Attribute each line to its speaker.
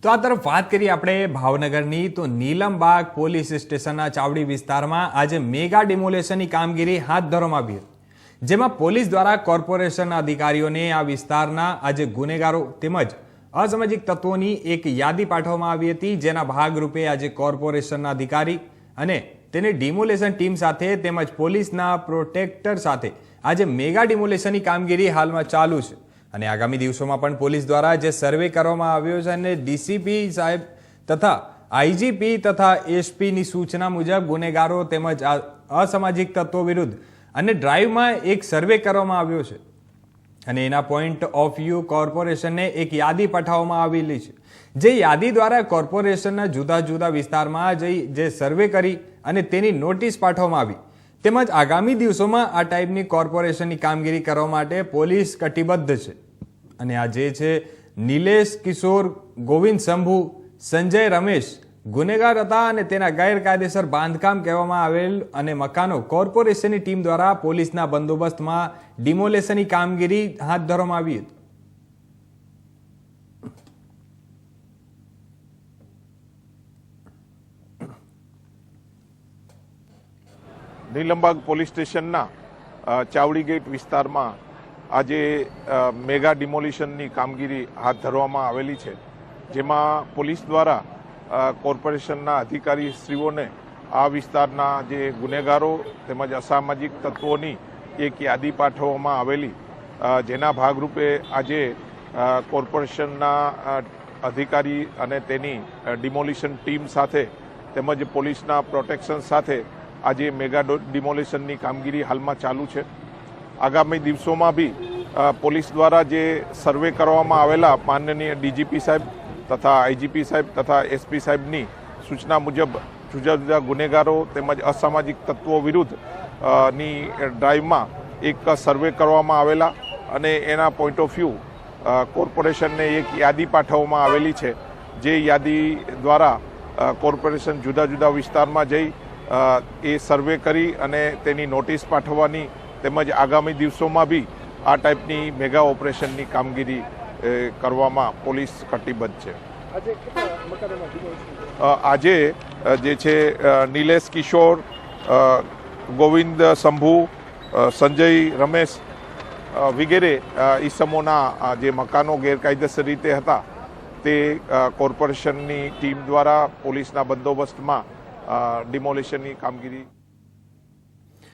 Speaker 1: તો આ તરફ વાત કરીએ આપણે ભાવનગરની તો નીલમબાગ પોલીસ સ્ટેશનના ચાવડી વિસ્તારમાં આજે મેગા ડિમોલેશનની કામગીરી હાથ ધરવામાં આવી હતી, જેમાં પોલીસ દ્વારા કોર્પોરેશનના અધિકારીઓને આ વિસ્તારના આજે ગુનેગારો તેમજ અસામાજિક તત્વોની એક યાદી પાઠવવામાં આવી હતી, જેના ભાગરૂપે આજે કોર્પોરેશનના અધિકારી અને તેની ડિમોલેશન ટીમ સાથે તેમજ પોલીસના પ્રોટેક્ટર સાથે આજે મેગા ડિમોલેશનની કામગીરી હાલમાં ચાલુ છે અને આગામી દિવસોમાં પણ પોલીસ દ્વારા જે સર્વે કરવામાં આવ્યો છે અને ડીસીપી સાહેબ તથા આઈજીપી તથા એસપીની સૂચના મુજબ ગુનેગારો તેમજ અસામાજિક તત્વો વિરુદ્ધ અને ડ્રાઈવમાં એક સર્વે કરવામાં આવ્યો છે અને એના પોઈન્ટ ઓફ વ્યૂ કોર્પોરેશનને એક યાદી પઠાવવામાં આવેલી છે, જે યાદી દ્વારા કોર્પોરેશનના જુદા જુદા વિસ્તારમાં જઈ જે સર્વે કરી અને તેની નોટિસ પાઠવવામાં આવી તેમજ આગામી દિવસોમાં આ ટાઈપની કોર્પોરેશનની કામગીરી કરવા માટે પોલીસ કટિબદ્ધ છે અને આ જે છે નિલેશ કિશોર ગોવિંદ શંભુ સંજય રમેશ ગુનેગાર હતા અને તેના ગેરકાયદેસર બાંધકામ કહેવામાં આવેલ અને મકાનો કોર્પોરેશનની ટીમ દ્વારા પોલીસના બંદોબસ્તમાં ડિમોલેશનની કામગીરી હાથ ધરવામાં આવી હતી.
Speaker 2: નીલમબાગ પોલીસ સ્ટેશનના ચાવડી ગેટ વિસ્તારમાં આજે મેગા ડિમોલિશનની કામગીરી હાથ ધરવામાં આવેલી છે, જેમાં પોલીસ દ્વારા કોર્પોરેશનના અધિકારીશ્રીઓને આ વિસ્તારના જે ગુનેગારો તેમજ અસામાજિક તત્વોની એક યાદી પાઠવવામાં આવેલી, જેના ભાગરૂપે આજે કોર્પોરેશનના અધિકારી અને તેની ડિમોલિશન ટીમ સાથે તેમજ પોલીસના પ્રોટેક્શન સાથે આજે મેગા ડિમોલેશનની કામગીરી હાલમાં ચાલુ છે. આગામી દિવસોમાં બી પોલીસ દ્વારા જે સર્વે કરવામાં આવેલા માનનીય ડીજીપી સાહેબ તથા આઈજીપી સાહેબ તથા એસપી સાહેબની સૂચના મુજબ જુદા જુદા ગુનેગારો તેમજ અસામાજિક તત્વો વિરુદ્ધ ની ડ્રાઈવમાં એક સર્વે કરવામાં આવેલા અને એના પોઈન્ટ ઓફ વ્યૂ કોર્પોરેશનને એક યાદી પાઠવવામાં આવેલી છે, જે યાદી દ્વારા કોર્પોરેશન જુદા જુદા વિસ્તારમાં જઈ એ સર્વે કરી અને તેની નોટિસ પાઠવવાની તેમજ આગામી દિવસોમાં બી આ ટાઈપની મેગા ઓપરેશનની કામગીરી કરવામાં પોલીસ કટિબદ્ધ છે. આજે જે છે નિલેશ કિશોર ગોવિંદ શંભુ સંજય રમેશ વગેરે ઈસમોના જે મકાનો ગેરકાયદેસર રીતે હતા તે કોર્પોરેશનની ટીમ દ્વારા પોલીસના બંદોબસ્તમાં ડિમોલિશનની કામગીરી